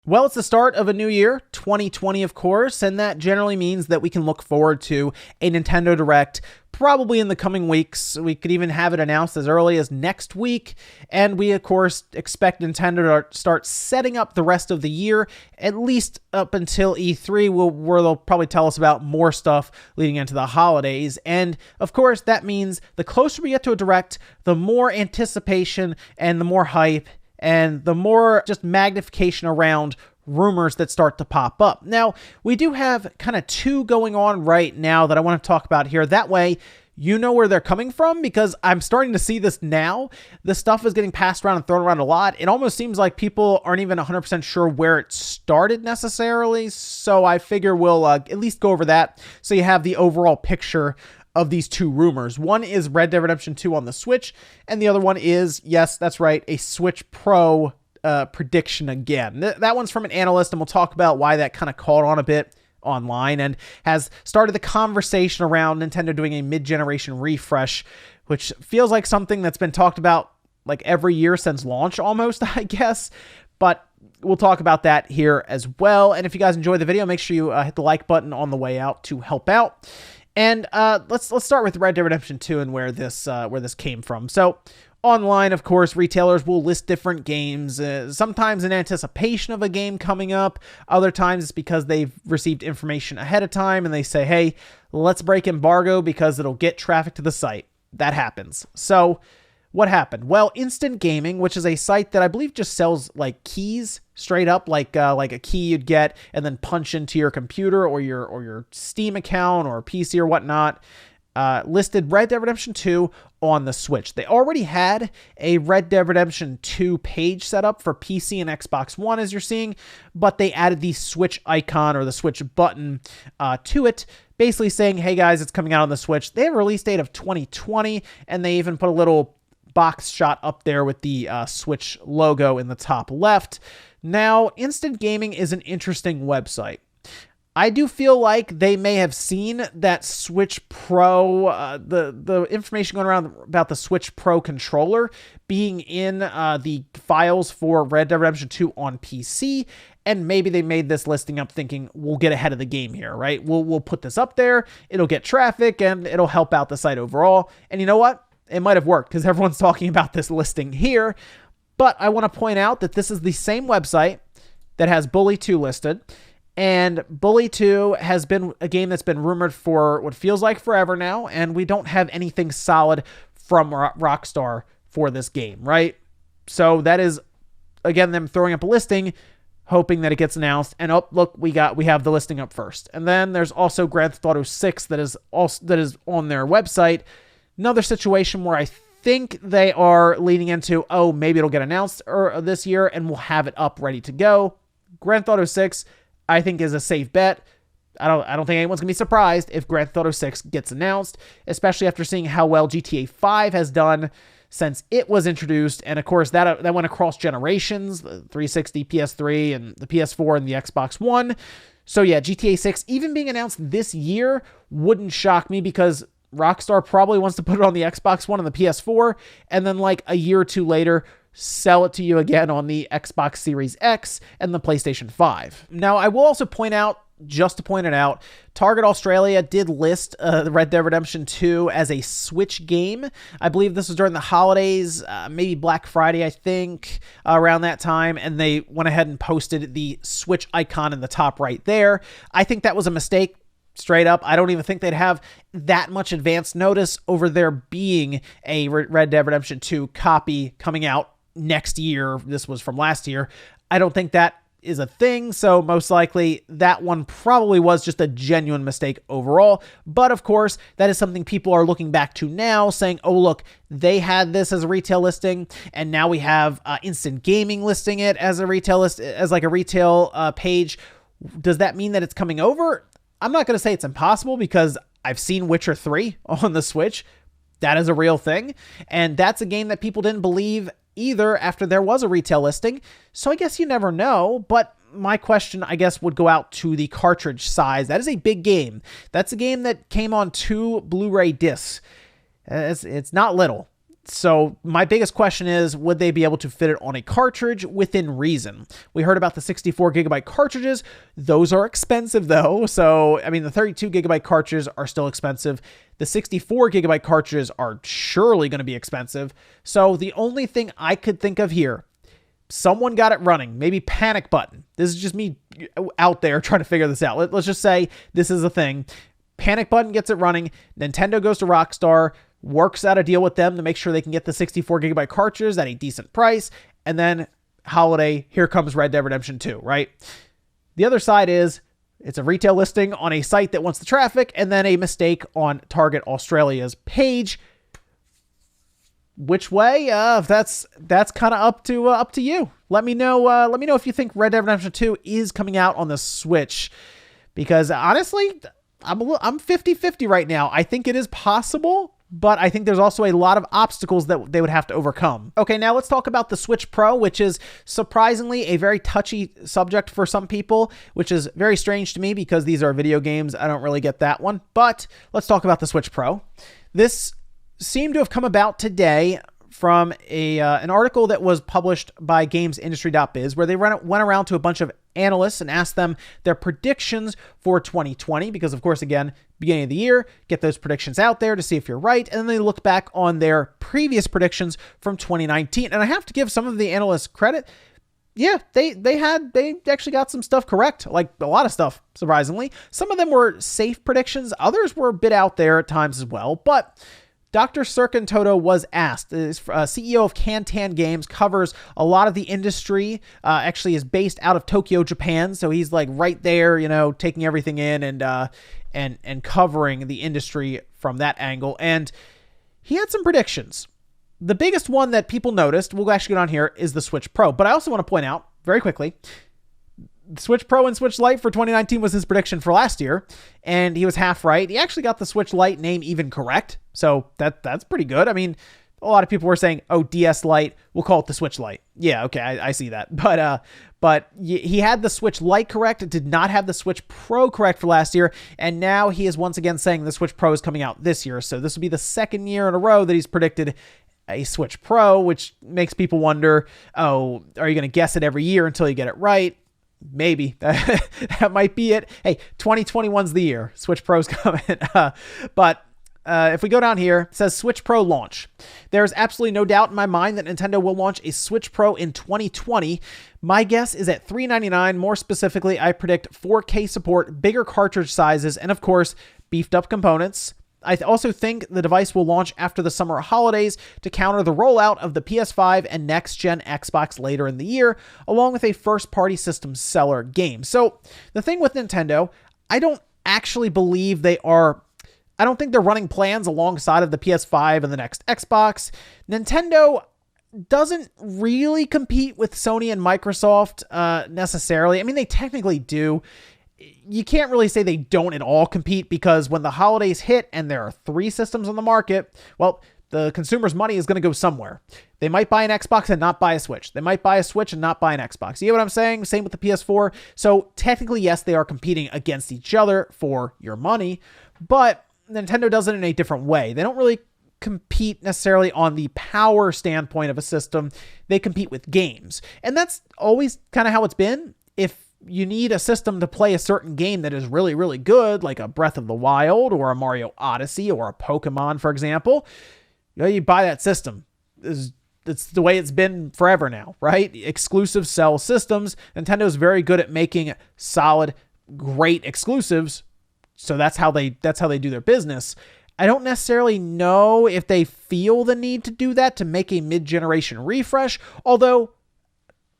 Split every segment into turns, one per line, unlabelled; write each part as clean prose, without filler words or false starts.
Well, it's the start of a new year, 2020, of course, and that generally means that we can look forward to a Nintendo Direct probably in the coming weeks. We could even have it announced as early as next week, and we, of course, expect Nintendo to start setting up the rest of the year, at least up until E3, where they'll probably tell us about more stuff leading into the holidays. And, of course, that means the closer we get to a Direct, the more anticipation and the more hype and the more just magnification around rumors that start to pop up. Now, we do have kind of two going on right now that I want to talk about here. That way, you know where they're coming from, because I'm starting to see this now. This stuff is getting passed around and thrown around a lot. It almost seems like people aren't even 100% sure where it started necessarily. So I figure we'll at least go over that so you have the overall picture of these two rumors. One is Red Dead Redemption 2 on the Switch, and the other one is, yes, that's right, a Switch Pro prediction again. That one's from an analyst, and we'll talk about why that kind of caught on a bit online and has started the conversation around Nintendo doing a mid-generation refresh, which feels like something that's been talked about like every year since launch almost, I guess. But we'll talk about that here as well. And if you guys enjoy the video, make sure you hit the like button on the way out to help out. And let's start with Red Dead Redemption 2 and where this came from. So online, of course, retailers will list different games, sometimes in anticipation of a game coming up. Other times it's because they've received information ahead of time and they say, hey, let's break embargo because it'll get traffic to the site. That happens. So what happened? Well, Instant Gaming, which is a site that I believe just sells like keys straight up, like a key you'd get and then punch into your computer or your Steam account or PC or whatnot, listed Red Dead Redemption 2 on the Switch. They already had a Red Dead Redemption 2 page set up for PC and Xbox One, as you're seeing, but they added the Switch icon or the Switch button to it, basically saying, hey guys, it's coming out on the Switch. They have a release date of 2020, and they even put a little box shot up there with the Switch logo in the top left. Now, Instant Gaming is an interesting website. I do feel like they may have seen that Switch Pro, the information going around about the Switch Pro controller being in the files for Red Dead Redemption 2 on PC, and maybe they made this listing up thinking, we'll get ahead of the game here, right? We'll put this up there, it'll get traffic, and it'll help out the site overall. And you know what? It might have worked because everyone's talking about this listing here. But I want to point out that this is the same website that has Bully 2 listed. And Bully 2 has been a game that's been rumored for what feels like forever now. And we don't have anything solid from Rockstar for this game, right? So that is, again, them throwing up a listing, hoping that it gets announced. And oh, look, we have the listing up first. And then there's also Grand Theft Auto 6 that is on their website. Another situation where I think they are leaning into, oh, maybe it'll get announced this year and we'll have it up ready to go. Grand Theft Auto 6, I think, is a safe bet. I don't think anyone's going to be surprised if Grand Theft Auto 6 gets announced, especially after seeing how well GTA 5 has done since it was introduced. And of course, that went across generations, the 360, PS3, and the PS4 and the Xbox One. So yeah, GTA 6 even being announced this year wouldn't shock me, because Rockstar probably wants to put it on the Xbox One and the PS4, and then like a year or two later, sell it to you again on the Xbox Series X and the PlayStation 5. Now, I will also point out, just to point it out, Target Australia did list Red Dead Redemption 2 as a Switch game. I believe this was during the holidays, maybe Black Friday, I think, around that time, and they went ahead and posted the Switch icon in the top right there. I think that was a mistake. Straight up, I don't even think they'd have that much advance notice over there being a Red Dead Redemption 2 copy coming out next year. This was from last year. I don't think that is a thing, so most likely that one probably was just a genuine mistake overall. But of course, that is something people are looking back to now, saying, oh look, they had this as a retail listing, and now we have Instant Gaming listing it as a retail as like a retail page. Does that mean that it's coming over? I'm not going to say it's impossible, because I've seen Witcher 3 on the Switch. That is a real thing. And that's a game that people didn't believe either after there was a retail listing. So I guess you never know. But my question, I guess, would go out to the cartridge size. That is a big game. That's a game that came on 2 Blu-ray discs. It's not little. So my biggest question is, would they be able to fit it on a cartridge within reason? We heard about the 64 gigabyte cartridges. Those are expensive though. So, I mean, the 32 gigabyte cartridges are still expensive. The 64 gigabyte cartridges are surely going to be expensive. So the only thing I could think of here, someone got it running, maybe Panic Button. This is just me out there trying to figure this out. Let's just say this is a thing. Panic Button gets it running. Nintendo goes to Rockstar, works out a deal with them to make sure they can get the 64 gigabyte cartridges at a decent price. And then holiday, here comes Red Dead Redemption 2, right? The other side is it's a retail listing on a site that wants the traffic, and then a mistake on Target Australia's page. Which way? That's kind of up to you. Let me know if you think Red Dead Redemption 2 is coming out on the Switch, because honestly, I'm 50-50 right now. I think it is possible, but I think there's also a lot of obstacles that they would have to overcome. Okay, now let's talk about the Switch Pro, which is surprisingly a very touchy subject for some people, which is very strange to me because these are video games. I don't really get that one, but let's talk about the Switch Pro. This seemed to have come about today from an article that was published by GamesIndustry.biz, where they went around to a bunch of analysts and asked them their predictions for 2020, because of course, again, beginning of the year, get those predictions out there to see if you're right, and then they look back on their previous predictions from 2019. And I have to give some of the analysts credit. Yeah, they actually got some stuff correct, like a lot of stuff, surprisingly. Some of them were safe predictions, others were a bit out there at times as well, but Dr. Serkan Toto was asked, CEO of Kantan Games, covers a lot of the industry, actually is based out of Tokyo, Japan. So he's like right there, taking everything in and covering the industry from that angle. And he had some predictions. The biggest one that people noticed, we'll actually get on here, is the Switch Pro. But I also want to point out very quickly, Switch Pro and Switch Lite for 2019 was his prediction for last year, and he was half right. He actually got the Switch Lite name even correct, so that's pretty good. I mean, a lot of people were saying, "Oh, DS Lite, we'll call it the Switch Lite." Yeah, okay, I see that. But he had the Switch Lite correct. It did not have the Switch Pro correct for last year, and now he is once again saying the Switch Pro is coming out this year. So this will be the second year in a row that he's predicted a Switch Pro, which makes people wonder, oh, are you going to guess it every year until you get it right? Maybe that might be it. Hey, 2021's the year. Switch Pro's coming. But if we go down here, it says Switch Pro launch. There's absolutely no doubt in my mind that Nintendo will launch a Switch Pro in 2020. My guess is at $399. More specifically, I predict 4K support, bigger cartridge sizes, and of course, beefed up components. I also think the device will launch after the summer holidays to counter the rollout of the PS5 and next-gen Xbox later in the year, along with a first-party system seller game. So the thing with Nintendo, I don't actually believe I don't think they're running plans alongside of the PS5 and the next Xbox. Nintendo doesn't really compete with Sony and Microsoft necessarily. I mean, they technically do. You can't really say they don't at all compete, because when the holidays hit and there are 3 systems on the market, well, the consumer's money is going to go somewhere. They might buy an Xbox and not buy a Switch. They might buy a Switch and not buy an Xbox. You get what I'm saying? Same with the PS4. So technically, yes, they are competing against each other for your money, but Nintendo does it in a different way. They don't really compete necessarily on the power standpoint of a system. They compete with games. And that's always kind of how it's been. If you need a system to play a certain game that is really, really good, like a Breath of the Wild or a Mario Odyssey or a Pokemon, for example, you buy that system. It's the way it's been forever now, right? Exclusive sell systems. Nintendo is very good at making solid, great exclusives. So that's how they do their business. I don't necessarily know if they feel the need to do that to make a mid-generation refresh, although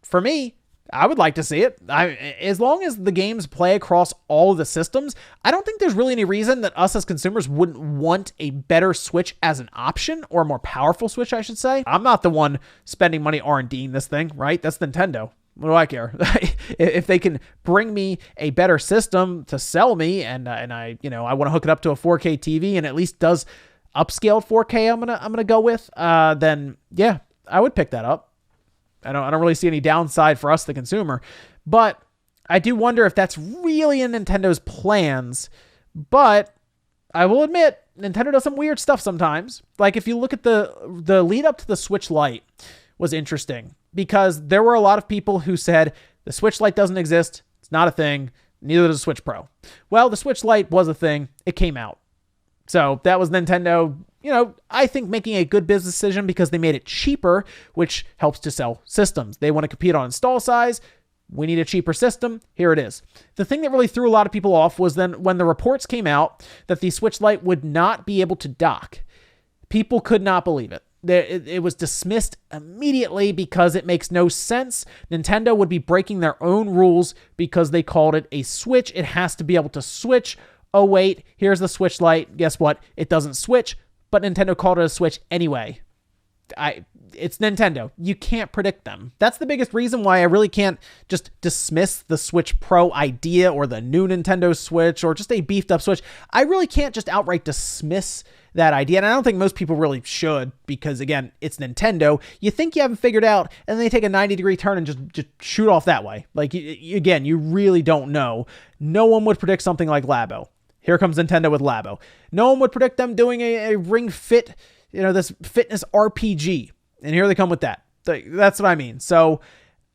for me, I would like to see it. As long as the games play across all of the systems, I don't think there's really any reason that us as consumers wouldn't want a better Switch as an option, or a more powerful Switch, I should say. I'm not the one spending money R&Ding this thing, right? That's Nintendo. What do I care? If they can bring me a better system to sell me, and I want to hook it up to a 4K TV and at least does upscaled 4K, I'm gonna go with, then yeah, I would pick that up. I don't really see any downside for us, the consumer, but I do wonder if that's really in Nintendo's plans. But I will admit, Nintendo does some weird stuff sometimes. Like if you look at the lead up to the Switch Lite was interesting because there were a lot of people who said the Switch Lite doesn't exist. It's not a thing. Neither does the Switch Pro. Well, the Switch Lite was a thing. It came out. So that was Nintendo, I think making a good business decision because they made it cheaper, which helps to sell systems. They want to compete on install size. We need a cheaper system. Here it is. The thing that really threw a lot of people off was then when the reports came out that the Switch Lite would not be able to dock. People could not believe it. It was dismissed immediately because it makes no sense. Nintendo would be breaking their own rules because they called it a Switch. It has to be able to switch. Oh, wait, here's the Switch Lite. Guess what? It doesn't switch, but Nintendo called it a Switch anyway. It's Nintendo. You can't predict them. That's the biggest reason why I really can't just dismiss the Switch Pro idea or the new Nintendo Switch or just a beefed up Switch. I really can't just outright dismiss that idea. And I don't think most people really should because, again, it's Nintendo. You think you haven't figured out and then they take a 90-degree turn and just shoot off that way. Like, again, you really don't know. No one would predict something like Labo. Here comes Nintendo with Labo. No one would predict them doing a Ring Fit, this fitness RPG. And here they come with that. That's what I mean. So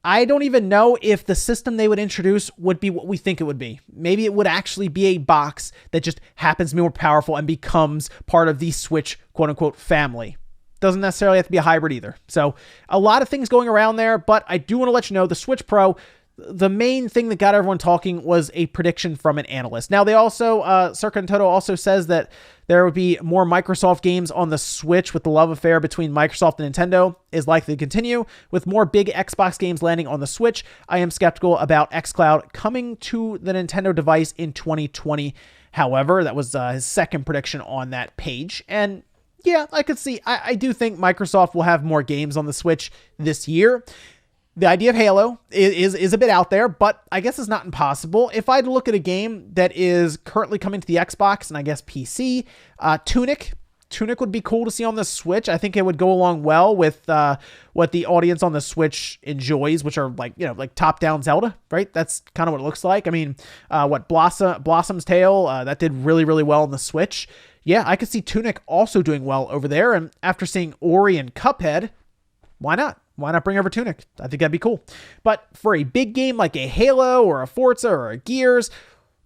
I don't even know if the system they would introduce would be what we think it would be. Maybe it would actually be a box that just happens to be more powerful and becomes part of the Switch quote unquote family. Doesn't necessarily have to be a hybrid either. So a lot of things going around there, but I do want to let you know the Switch Pro, the main thing that got everyone talking was a prediction from an analyst. Now, they also, Circulate also says that there would be more Microsoft games on the Switch, with the love affair between Microsoft and Nintendo is likely to continue. With more big Xbox games landing on the Switch, I am skeptical about xCloud coming to the Nintendo device in 2020. However, that was his second prediction on that page. And yeah, I could see, I do think Microsoft will have more games on the Switch this year. The idea of Halo is a bit out there, but I guess it's not impossible. If I had to look at a game that is currently coming to the Xbox and I guess PC, Tunic would be cool to see on the Switch. I think it would go along well with what the audience on the Switch enjoys, which are like top-down Zelda, right? That's kind of what it looks like. I mean, Blossom's Tale, that did really, really well on the Switch. Yeah, I could see Tunic also doing well over there. And after seeing Ori and Cuphead, why not? Why not bring over Tunic? I think that'd be cool. But for a big game like a Halo or a Forza or a Gears,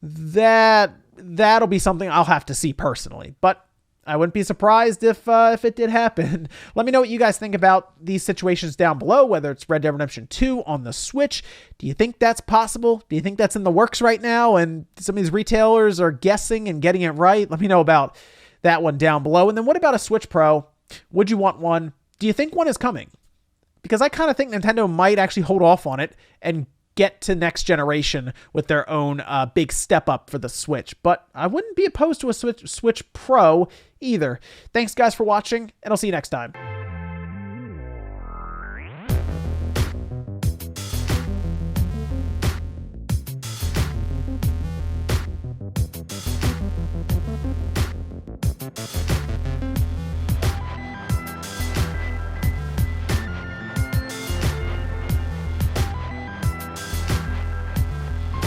that'll be something I'll have to see personally. But I wouldn't be surprised if it did happen. Let me know what you guys think about these situations down below, whether it's Red Dead Redemption 2 on the Switch. Do you think that's possible? Do you think that's in the works right now and some of these retailers are guessing and getting it right? Let me know about that one down below. And then what about a Switch Pro? Would you want one? Do you think one is coming? Because I kind of think Nintendo might actually hold off on it and get to next generation with their own big step up for the Switch. But I wouldn't be opposed to a Switch Pro either. Thanks, guys, for watching, and I'll see you next time.